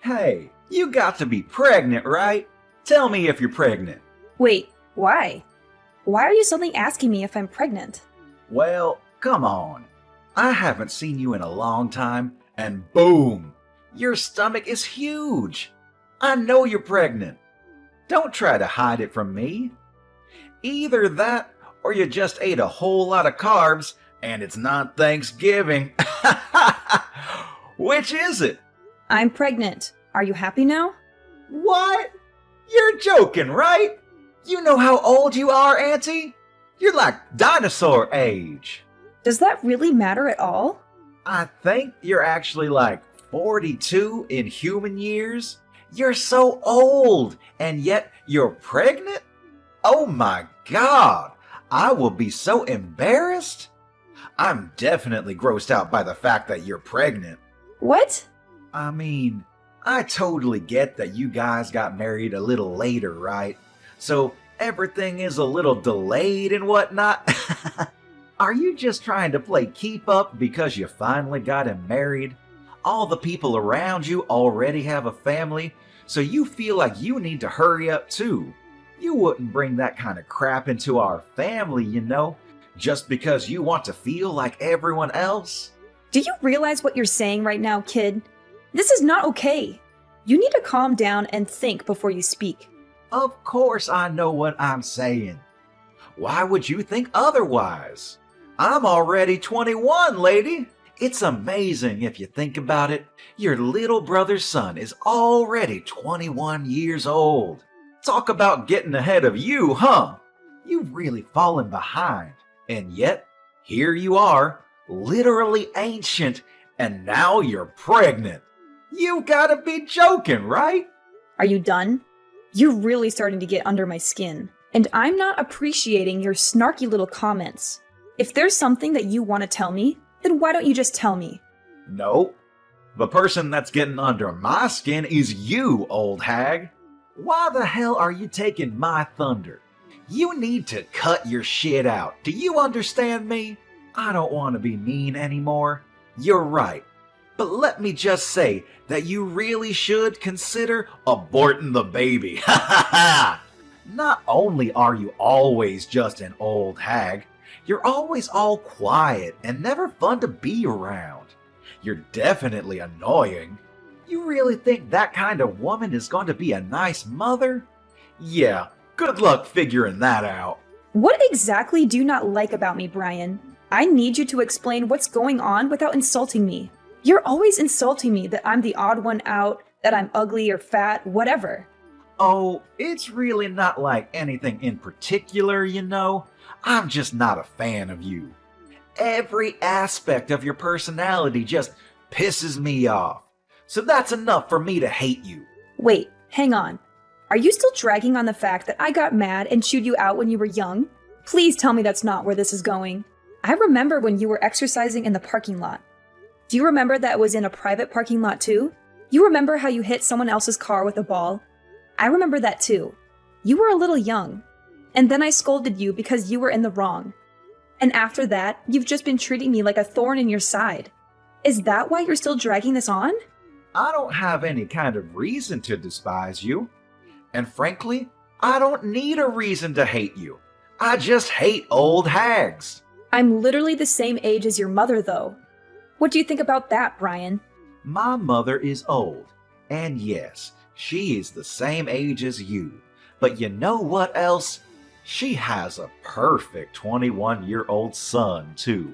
Hey, you got to be pregnant, right? Tell me if you're pregnant. Wait, why? Why are you suddenly asking me if I'm pregnant? Well, come on. I haven't seen you in a long time, and boom! Your stomach is huge. I know you're pregnant. Don't try to hide it from me. Either that, or you just ate a whole lot of carbs, and it's not Thanksgiving. Which is it? I'm pregnant. Are you happy now? What? You're joking, right? You know how old you are, Auntie? You're like dinosaur age. Does that really matter at all? I think you're actually like 42 in human years. You're so old, and yet you're pregnant? Oh my God! I will be so embarrassed. I'm definitely grossed out by the fact that you're pregnant. What? I mean, I totally get that you guys got married a little later, right? So everything is a little delayed and whatnot. Are you just trying to play keep up because you finally got him married? All the people around you already have a family, so you feel like you need to hurry up too. You wouldn't bring that kind of crap into our family, you know, just because you want to feel like everyone else. Do you realize what you're saying right now, kid? This is not okay. You need to calm down and think before you speak. Of course I know what I'm saying. Why would you think otherwise? I'm already 21, lady. It's amazing if you think about it. Your little brother's son is already 21 years old. Talk about getting ahead of you, huh? You've really fallen behind. And yet, here you are, literally ancient, and now you're pregnant. You gotta be joking, right? Are you done? You're really starting to get under my skin, and I'm not appreciating your snarky little comments. If there's something that you want to tell me, then why don't you just tell me? No. The person that's getting under my skin is you, old hag. Why the hell are you taking my thunder? You need to cut your shit out. Do you understand me? I don't want to be mean anymore. You're right. But let me just say that you really should consider aborting the baby. Ha ha ha! Not only are you always just an old hag, you're always all quiet and never fun to be around. You're definitely annoying. You really think that kind of woman is going to be a nice mother? Yeah, good luck figuring that out. What exactly do you not like about me, Brian? I need you to explain what's going on without insulting me. You're always insulting me that I'm the odd one out, that I'm ugly or fat, whatever. Oh, it's really not like anything in particular, you know. I'm just not a fan of you. Every aspect of your personality just pisses me off. So that's enough for me to hate you. Wait, hang on. Are you still dragging on the fact that I got mad and chewed you out when you were young? Please tell me that's not where this is going. I remember when you were exercising in the parking lot. Do you remember that it was in a private parking lot too? You remember how you hit someone else's car with a ball? I remember that too. You were a little young. And then I scolded you because you were in the wrong. And after that, you've just been treating me like a thorn in your side. Is that why you're still dragging this on? I don't have any kind of reason to despise you. And frankly, I don't need a reason to hate you. I just hate old hags. I'm literally the same age as your mother, though. What do you think about that, Brian? My mother is old. And yes, she is the same age as you. But you know what else? She has a perfect 21-year-old son, too.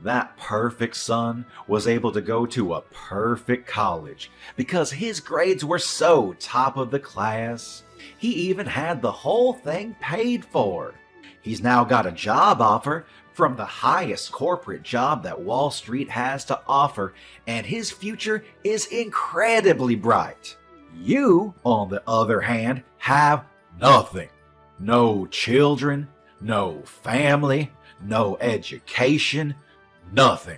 That perfect son was able to go to a perfect college because his grades were so top of the class. He even had the whole thing paid for. He's now got a job offer from the highest corporate job that Wall Street has to offer, and his future is incredibly bright. You, on the other hand, have nothing. No children, no family, no education, nothing.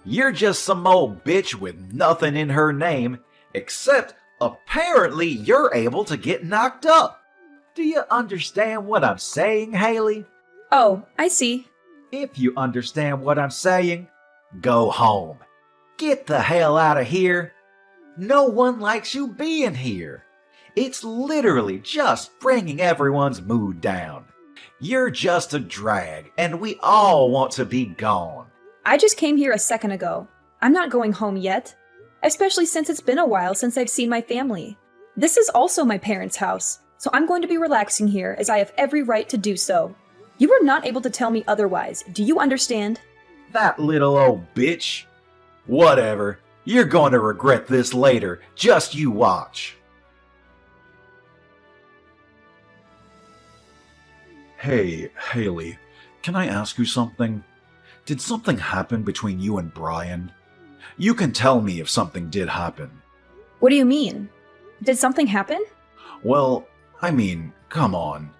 You're just some old bitch with nothing in her name, except apparently you're able to get knocked up. Do you understand what I'm saying, Haley? Oh, I see. If you understand what I'm saying, go home. Get the hell out of here. No one likes you being here. It's literally just bringing everyone's mood down. You're just a drag, and we all want to be gone. I just came here a second ago. I'm not going home yet, especially since it's been a while since I've seen my family. This is also my parents' house, so I'm going to be relaxing here as I have every right to do so. You are not able to tell me otherwise. Do you understand? That little old bitch. Whatever. You're going to regret this later. Just you watch. Hey, Haley, can I ask you something? Did something happen between you and Brian? You can tell me if something did happen. What do you mean? Did something happen? Well, I mean, come on.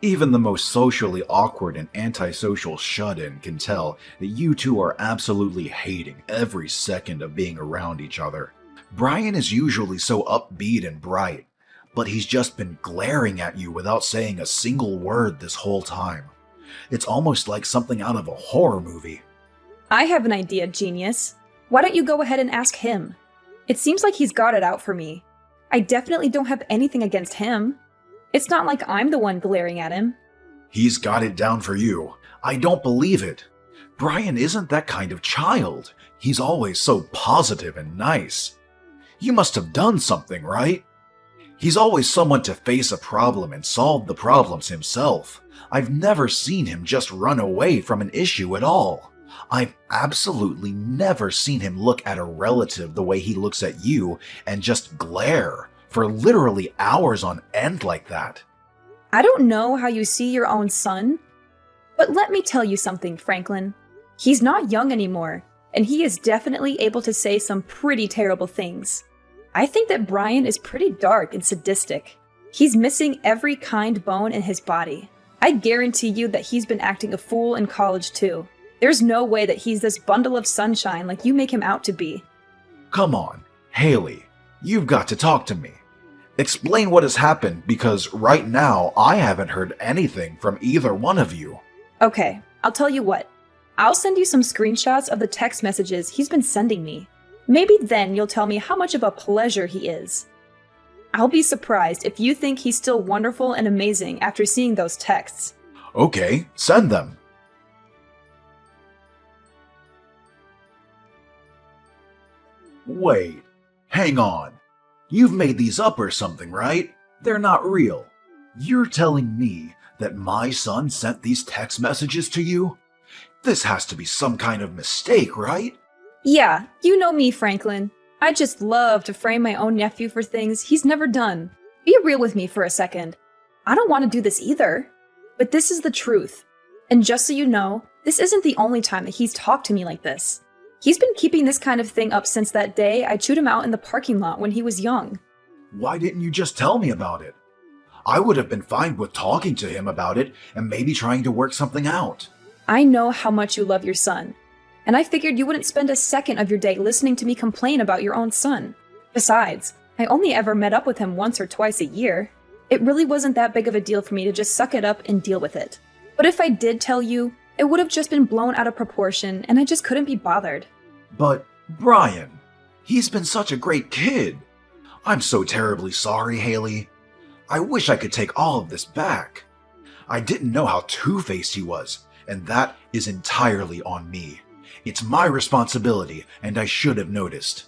Even the most socially awkward and antisocial shut-in can tell that you two are absolutely hating every second of being around each other. Brian is usually so upbeat and bright, but he's just been glaring at you without saying a single word this whole time. It's almost like something out of a horror movie. I have an idea, genius. Why don't you go ahead and ask him? It seems like he's got it out for me. I definitely don't have anything against him. It's not like I'm the one glaring at him. He's got it down for you. I don't believe it. Brian isn't that kind of child. He's always so positive and nice. You must have done something, right? He's always someone to face a problem and solve the problems himself. I've never seen him just run away from an issue at all. I've absolutely never seen him look at a relative the way he looks at you and just glare for literally hours on end like that. I don't know how you see your own son, but let me tell you something, Franklin. He's not young anymore, and he is definitely able to say some pretty terrible things. I think that Brian is pretty dark and sadistic. He's missing every kind bone in his body. I guarantee you that he's been acting a fool in college too. There's no way that he's this bundle of sunshine like you make him out to be. Come on, Haley, you've got to talk to me. Explain what has happened, because right now I haven't heard anything from either one of you. Okay, I'll tell you what. I'll send you some screenshots of the text messages he's been sending me. Maybe then you'll tell me how much of a pleasure he is. I'll be surprised if you think he's still wonderful and amazing after seeing those texts. Okay, send them. Wait, hang on. You've made these up or something, right? They're not real. You're telling me that my son sent these text messages to you? This has to be some kind of mistake, right? Yeah, you know me, Franklin. I just love to frame my own nephew for things he's never done. Be real with me for a second. I don't want to do this either. But this is the truth. And just so you know, this isn't the only time that he's talked to me like this. He's been keeping this kind of thing up since that day I chewed him out in the parking lot when he was young. Why didn't you just tell me about it? I would have been fine with talking to him about it and maybe trying to work something out. I know how much you love your son, and I figured you wouldn't spend a second of your day listening to me complain about your own son. Besides, I only ever met up with him once or twice a year. It really wasn't that big of a deal for me to just suck it up and deal with it. But if I did tell you, it would have just been blown out of proportion, and I just couldn't be bothered. But, Brian, he's been such a great kid. I'm so terribly sorry, Haley. I wish I could take all of this back. I didn't know how two-faced he was, and that is entirely on me. It's my responsibility, and I should have noticed.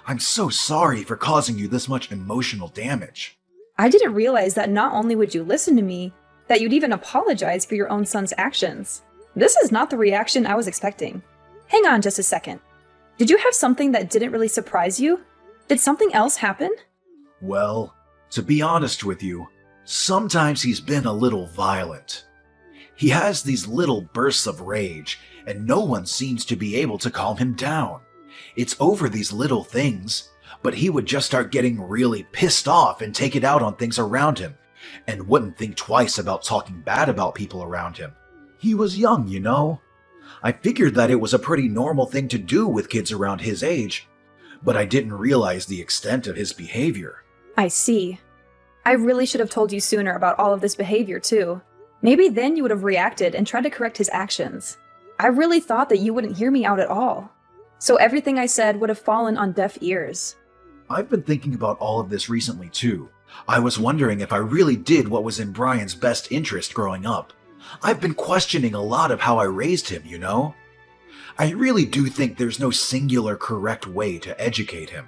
I'm so sorry for causing you this much emotional damage. I didn't realize that not only would you listen to me, that you'd even apologize for your own son's actions. This is not the reaction I was expecting. Hang on just a second. Did you have something that didn't really surprise you? Did something else happen? Well, to be honest with you, sometimes he's been a little violent. He has these little bursts of rage, and no one seems to be able to calm him down. It's over these little things, but he would just start getting really pissed off and take it out on things around him, and wouldn't think twice about talking bad about people around him. He was young, you know. I figured that it was a pretty normal thing to do with kids around his age, but I didn't realize the extent of his behavior. I see. I really should have told you sooner about all of this behavior, too. Maybe then you would have reacted and tried to correct his actions. I really thought that you wouldn't hear me out at all. So everything I said would have fallen on deaf ears. I've been thinking about all of this recently too. I was wondering if I really did what was in Brian's best interest growing up. I've been questioning a lot of how I raised him, you know? I really do think there's no singular correct way to educate him,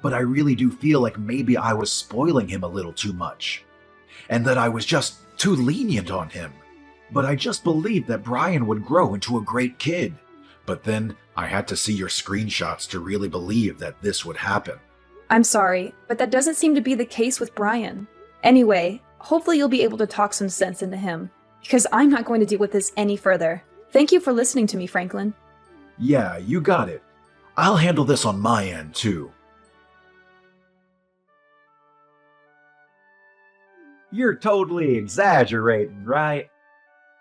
but I really do feel like maybe I was spoiling him a little too much, and that I was just too lenient on him. But I just believed that Brian would grow into a great kid. But then I had to see your screenshots to really believe that this would happen. I'm sorry, but that doesn't seem to be the case with Brian. Anyway, hopefully you'll be able to talk some sense into him, because I'm not going to deal with this any further. Thank you for listening to me, Franklin. Yeah, you got it. I'll handle this on my end, too. You're totally exaggerating, right?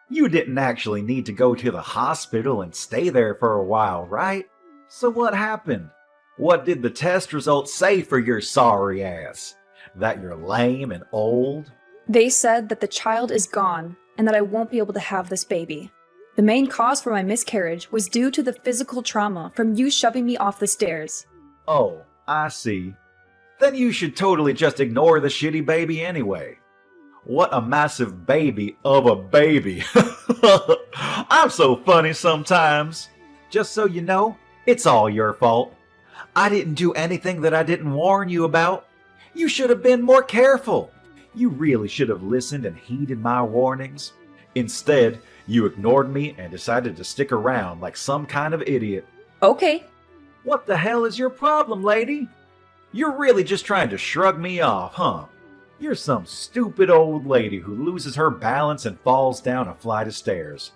You didn't actually need to go to the hospital and stay there for a while, right? So what happened? What did the test results say for your sorry ass? That you're lame and old? They said that the child is gone and that I won't be able to have this baby. The main cause for my miscarriage was due to the physical trauma from you shoving me off the stairs. Oh, I see. Then you should totally just ignore the shitty baby anyway. What a massive baby of a baby. I'm so funny sometimes. Just so you know, it's all your fault. I didn't do anything that I didn't warn you about. You should have been more careful. You really should have listened and heeded my warnings. Instead, you ignored me and decided to stick around like some kind of idiot. Okay. What the hell is your problem, lady? You're really just trying to shrug me off, huh? You're some stupid old lady who loses her balance and falls down a flight of stairs.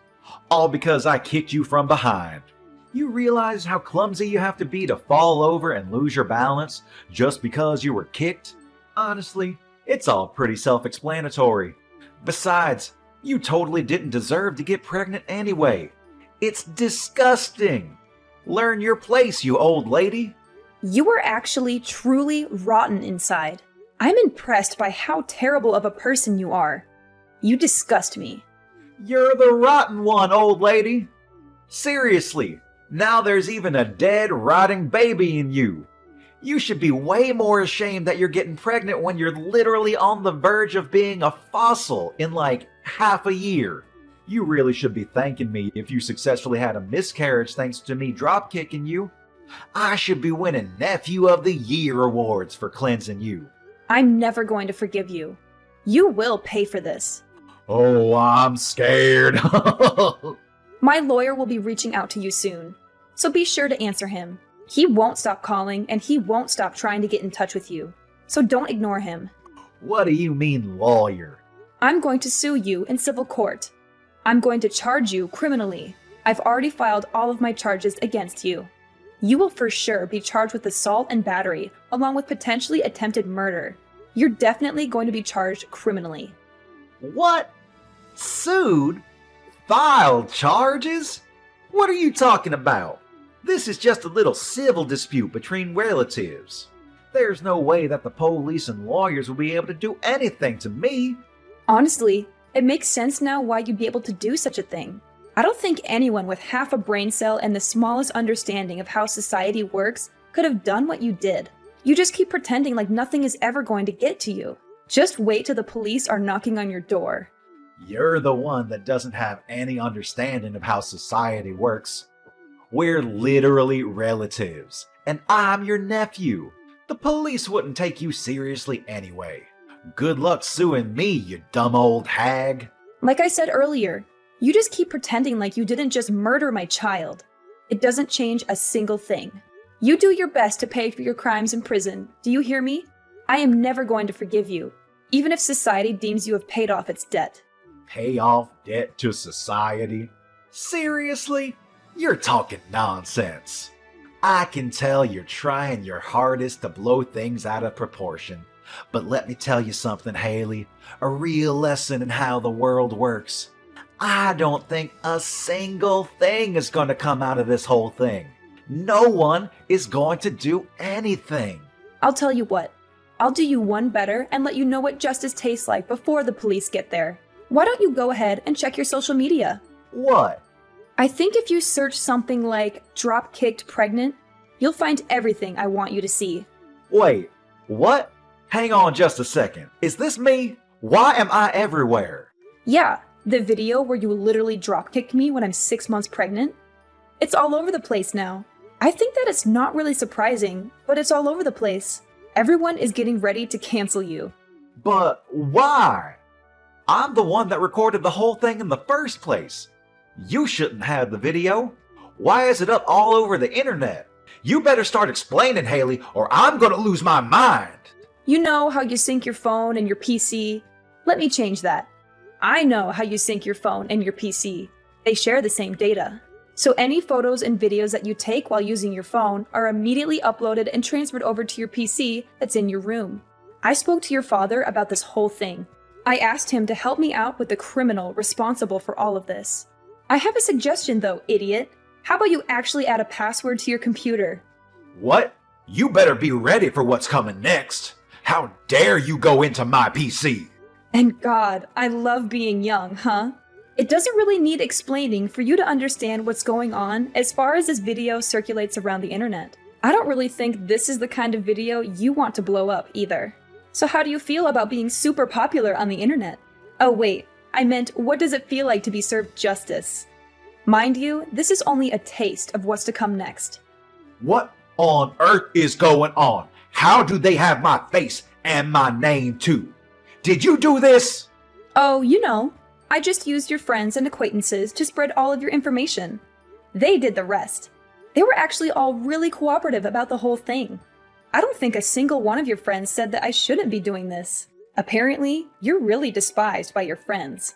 All because I kicked you from behind. You realize how clumsy you have to be to fall over and lose your balance just because you were kicked? Honestly, it's all pretty self-explanatory. Besides, you totally didn't deserve to get pregnant anyway. It's disgusting. Learn your place, you old lady. You are actually truly rotten inside. I'm impressed by how terrible of a person you are. You disgust me. You're the rotten one, old lady. Seriously, now there's even a dead, rotting baby in you. You should be way more ashamed that you're getting pregnant when you're literally on the verge of being a fossil in like half a year. You really should be thanking me if you successfully had a miscarriage thanks to me dropkicking you. I should be winning Nephew of the Year awards for cleansing you. I'm never going to forgive you. You will pay for this. Oh, I'm scared. My lawyer will be reaching out to you soon, so be sure to answer him. He won't stop calling, and he won't stop trying to get in touch with you, so don't ignore him. What do you mean, lawyer? I'm going to sue you in civil court. I'm going to charge you criminally. I've already filed all of my charges against you. You will for sure be charged with assault and battery, along with potentially attempted murder. You're definitely going to be charged criminally. What? Sued? Filed charges? What are you talking about? This is just a little civil dispute between relatives. There's no way that the police and lawyers will be able to do anything to me. Honestly, it makes sense now why you'd be able to do such a thing. I don't think anyone with half a brain cell and the smallest understanding of how society works could have done what you did. You just keep pretending like nothing is ever going to get to you. Just wait till the police are knocking on your door. You're the one that doesn't have any understanding of how society works. We're literally relatives, and I'm your nephew. The police wouldn't take you seriously anyway. Good luck suing me, you dumb old hag. Like I said earlier, you just keep pretending like you didn't just murder my child. It doesn't change a single thing. You do your best to pay for your crimes in prison. Do you hear me? I am never going to forgive you, even if society deems you have paid off its debt. Pay off debt to society? Seriously? You're talking nonsense. I can tell you're trying your hardest to blow things out of proportion. But let me tell you something, Haley. A real lesson in how the world works. I don't think a single thing is going to come out of this whole thing. No one is going to do anything. I'll tell you what. I'll do you one better and let you know what justice tastes like before the police get there. Why don't you go ahead and check your social media? What? I think if you search something like drop-kicked pregnant, you'll find everything I want you to see. Wait, what? Hang on just a second. Is this me? Why am I everywhere? Yeah, the video where you literally dropkicked me when I'm 6 months pregnant. It's all over the place now. I think that it's not really surprising, but it's all over the place. Everyone is getting ready to cancel you. But why? I'm the one that recorded the whole thing in the first place. You shouldn't have the video. Why is it up all over the internet? You better start explaining, Haley, or I'm gonna lose my mind. You know how you sync your phone and your PC? Let me change that. I know how you sync your phone and your PC. They share the same data. So any photos and videos that you take while using your phone are immediately uploaded and transferred over to your PC that's in your room. I spoke to your father about this whole thing. I asked him to help me out with the criminal responsible for all of this. I have a suggestion though, idiot. How about you actually add a password to your computer? What? You better be ready for what's coming next. How dare you go into my PC? And God, I love being young, huh? It doesn't really need explaining for you to understand what's going on as far as this video circulates around the internet. I don't really think this is the kind of video you want to blow up either. So how do you feel about being super popular on the internet? Oh wait, I meant what does it feel like to be served justice? Mind you, this is only a taste of what's to come next. What on earth is going on? How do they have my face and my name too? Did you do this? Oh, you know, I just used your friends and acquaintances to spread all of your information. They did the rest. They were actually all really cooperative about the whole thing. I don't think a single one of your friends said that I shouldn't be doing this. Apparently, you're really despised by your friends.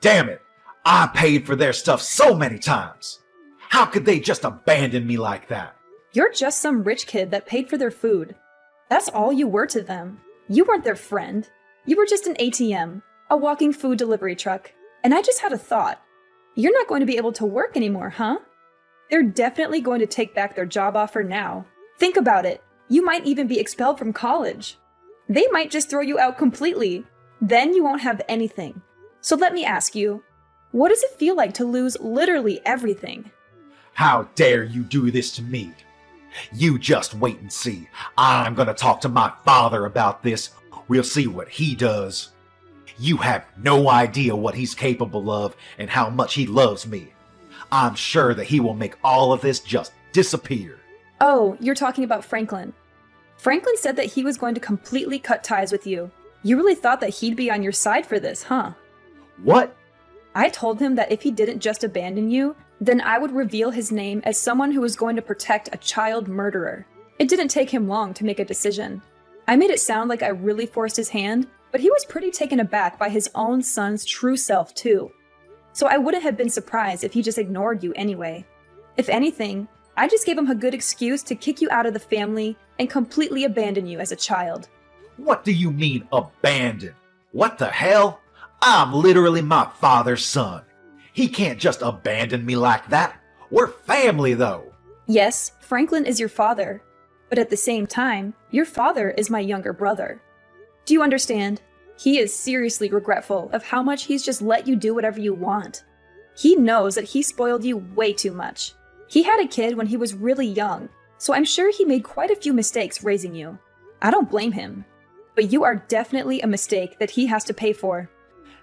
Damn it! I paid for their stuff so many times. How could they just abandon me like that? You're just some rich kid that paid for their food. That's all you were to them. You weren't their friend. You were just an ATM, a walking food delivery truck. And I just had a thought. You're not going to be able to work anymore, huh? They're definitely going to take back their job offer now. Think about it. You might even be expelled from college. They might just throw you out completely. Then you won't have anything. So let me ask you, what does it feel like to lose literally everything? How dare you do this to me? You just wait and see. I'm gonna talk to my father about this. We'll see what he does. You have no idea what he's capable of and how much he loves me. I'm sure that he will make all of this just disappear. Oh, you're talking about Franklin. Franklin said that he was going to completely cut ties with you. You really thought that he'd be on your side for this, huh? What? I told him that if he didn't just abandon you, then I would reveal his name as someone who was going to protect a child murderer. It didn't take him long to make a decision. I made it sound like I really forced his hand, but he was pretty taken aback by his own son's true self too. So I wouldn't have been surprised if he just ignored you anyway. If anything, I just gave him a good excuse to kick you out of the family and completely abandon you as a child. What do you mean, abandon? What the hell? I'm literally my father's son. He can't just abandon me like that. We're family, though. Yes, Franklin is your father, but at the same time, your father is my younger brother. Do you understand? He is seriously regretful of how much he's just let you do whatever you want. He knows that he spoiled you way too much. He had a kid when he was really young, so I'm sure he made quite a few mistakes raising you. I don't blame him, but you are definitely a mistake that he has to pay for.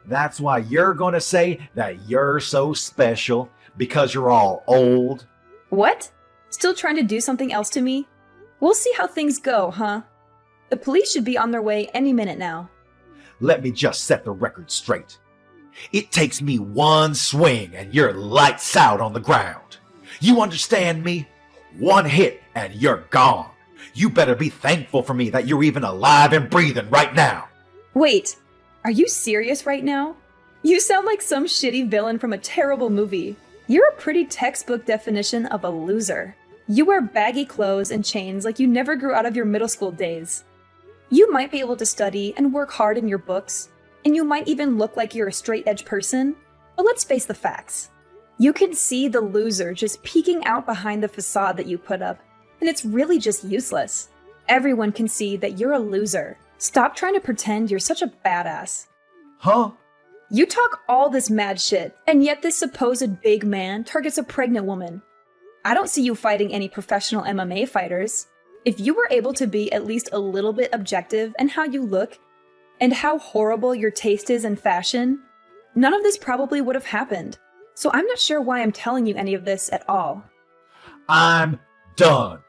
That's why you're gonna say that you're so special, because you're all old. What? Still trying to do something else to me? We'll see how things go, huh? The police should be on their way any minute now. Let me just set the record straight. It takes me one swing and you're lights out on the ground. You understand me? One hit and you're gone. You better be thankful for me that you're even alive and breathing right now. Wait, are you serious right now? You sound like some shitty villain from a terrible movie. You're a pretty textbook definition of a loser. You wear baggy clothes and chains like you never grew out of your middle school days. You might be able to study and work hard in your books, and you might even look like you're a straight-edge person, but let's face the facts. You can see the loser just peeking out behind the facade that you put up, and it's really just useless. Everyone can see that you're a loser. Stop trying to pretend you're such a badass. Huh? You talk all this mad shit, and yet this supposed big man targets a pregnant woman. I don't see you fighting any professional MMA fighters. If you were able to be at least a little bit objective in how you look and how horrible your taste is in fashion, none of this probably would have happened. So I'm not sure why I'm telling you any of this at all. I'm done.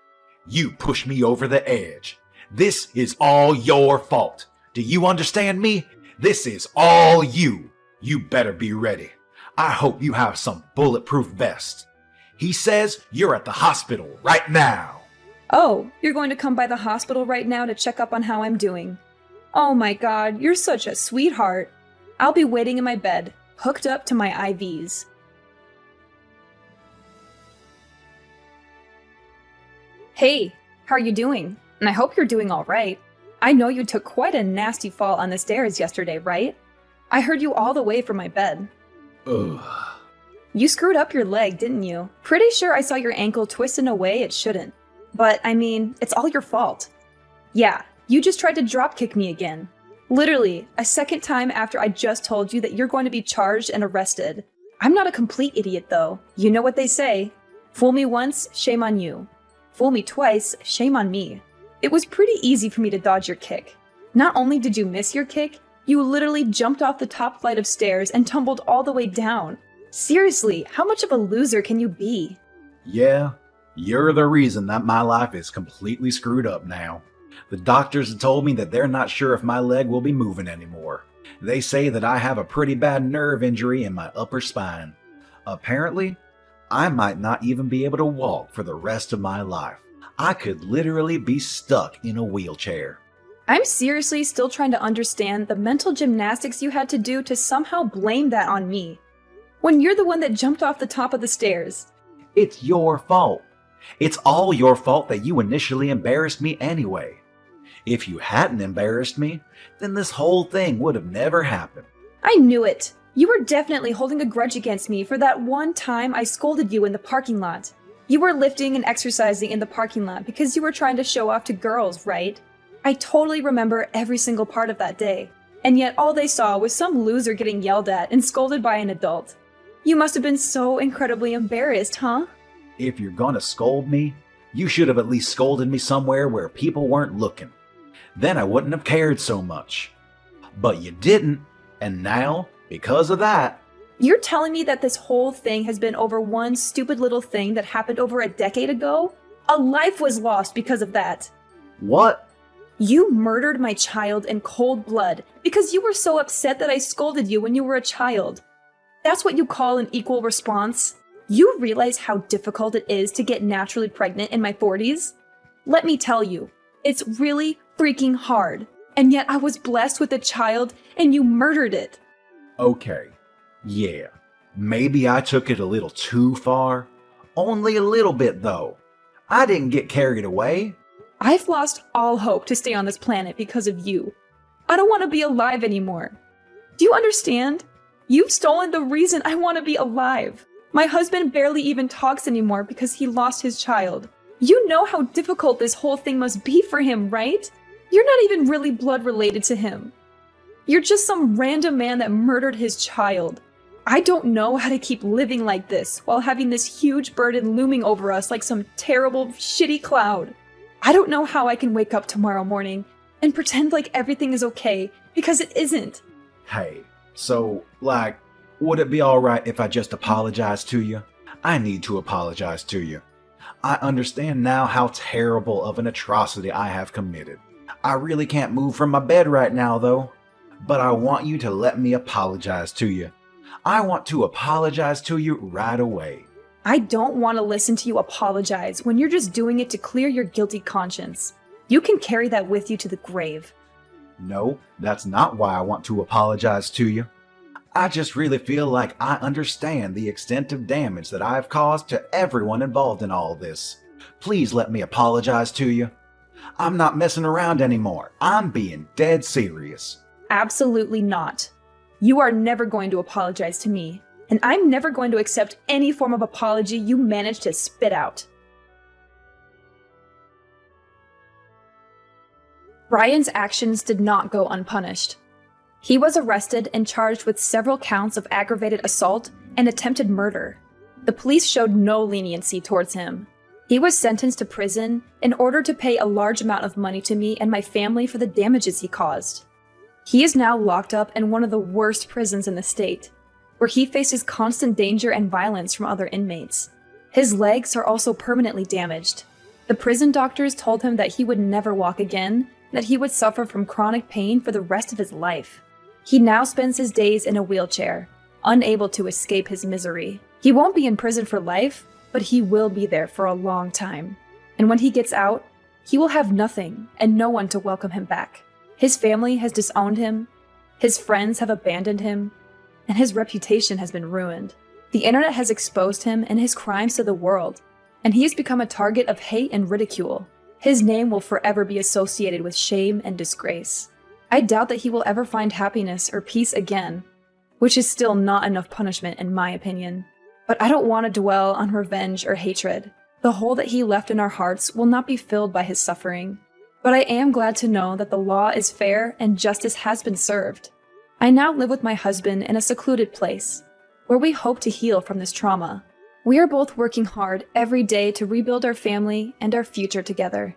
You pushed me over the edge. This is all your fault. Do you understand me? This is all you. You better be ready. I hope you have some bulletproof vest. He says you're at the hospital right now. Oh, you're going to come by the hospital right now to check up on how I'm doing. Oh my God, you're such a sweetheart. I'll be waiting in my bed, hooked up to my IVs. Hey, how are you doing? And I hope you're doing all right. I know you took quite a nasty fall on the stairs yesterday, right? I heard you all the way from my bed. Ugh. You screwed up your leg, didn't you? Pretty sure I saw your ankle twist in a way it shouldn't. But, I mean, it's all your fault. Yeah, you just tried to dropkick me again. Literally, a second time after I just told you that you're going to be charged and arrested. I'm not a complete idiot, though. You know what they say. Fool me once, shame on you. Fool me twice, shame on me. It was pretty easy for me to dodge your kick. Not only did you miss your kick, you literally jumped off the top flight of stairs and tumbled all the way down. Seriously, how much of a loser can you be? Yeah, you're the reason that my life is completely screwed up now. The doctors have told me that they're not sure if my leg will be moving anymore. They say that I have a pretty bad nerve injury in my upper spine. Apparently, I might not even be able to walk for the rest of my life. I could literally be stuck in a wheelchair. I'm seriously still trying to understand the mental gymnastics you had to do to somehow blame that on me. When you're the one that jumped off the top of the stairs. It's your fault. It's all your fault that you initially embarrassed me anyway. If you hadn't embarrassed me, then this whole thing would have never happened. I knew it. You were definitely holding a grudge against me for that one time I scolded you in the parking lot. You were lifting and exercising in the parking lot because you were trying to show off to girls, right? I totally remember every single part of that day. And yet all they saw was some loser getting yelled at and scolded by an adult. You must have been so incredibly embarrassed, huh? If you're gonna scold me, you should have at least scolded me somewhere where people weren't looking. Then I wouldn't have cared so much. But you didn't, and now, because of that... You're telling me that this whole thing has been over one stupid little thing that happened over a decade ago? A life was lost because of that. What? You murdered my child in cold blood because you were so upset that I scolded you when you were a child. That's what you call an equal response? You realize how difficult it is to get naturally pregnant in my 40s? Let me tell you, it's really freaking hard. And yet I was blessed with a child and you murdered it. Okay, yeah, maybe I took it a little too far. Only a little bit though. I didn't get carried away. I've lost all hope to stay on this planet because of you. I don't want to be alive anymore. Do you understand? You've stolen the reason I want to be alive. My husband barely even talks anymore because he lost his child. You know how difficult this whole thing must be for him, right? You're not even really blood related to him. You're just some random man that murdered his child. I don't know how to keep living like this while having this huge burden looming over us like some terrible, shitty cloud. I don't know how I can wake up tomorrow morning and pretend like everything is okay, because it isn't. Hey, so, would it be alright if I just apologize to you? I need to apologize to you. I understand now how terrible of an atrocity I have committed. I really can't move from my bed right now, though. But I want you to let me apologize to you. I want to apologize to you right away. I don't want to listen to you apologize when you're just doing it to clear your guilty conscience. You can carry that with you to the grave. No, that's not why I want to apologize to you. I just really feel like I understand the extent of damage that I have caused to everyone involved in all this. Please let me apologize to you. I'm not messing around anymore. I'm being dead serious. Absolutely not. You are never going to apologize to me, and I'm never going to accept any form of apology you manage to spit out. Ryan's actions did not go unpunished. He was arrested and charged with several counts of aggravated assault and attempted murder. The police showed no leniency towards him. He was sentenced to prison in order to pay a large amount of money to me and my family for the damages he caused. He is now locked up in one of the worst prisons in the state, where he faces constant danger and violence from other inmates. His legs are also permanently damaged. The prison doctors told him that he would never walk again, and that he would suffer from chronic pain for the rest of his life. He now spends his days in a wheelchair, unable to escape his misery. He won't be in prison for life, but he will be there for a long time. And when he gets out, he will have nothing and no one to welcome him back. His family has disowned him, his friends have abandoned him, and his reputation has been ruined. The internet has exposed him and his crimes to the world, and he has become a target of hate and ridicule. His name will forever be associated with shame and disgrace. I doubt that he will ever find happiness or peace again, which is still not enough punishment in my opinion. But I don't want to dwell on revenge or hatred. The hole that he left in our hearts will not be filled by his suffering. But I am glad to know that the law is fair and justice has been served. I now live with my husband in a secluded place, where we hope to heal from this trauma. We are both working hard every day to rebuild our family and our future together.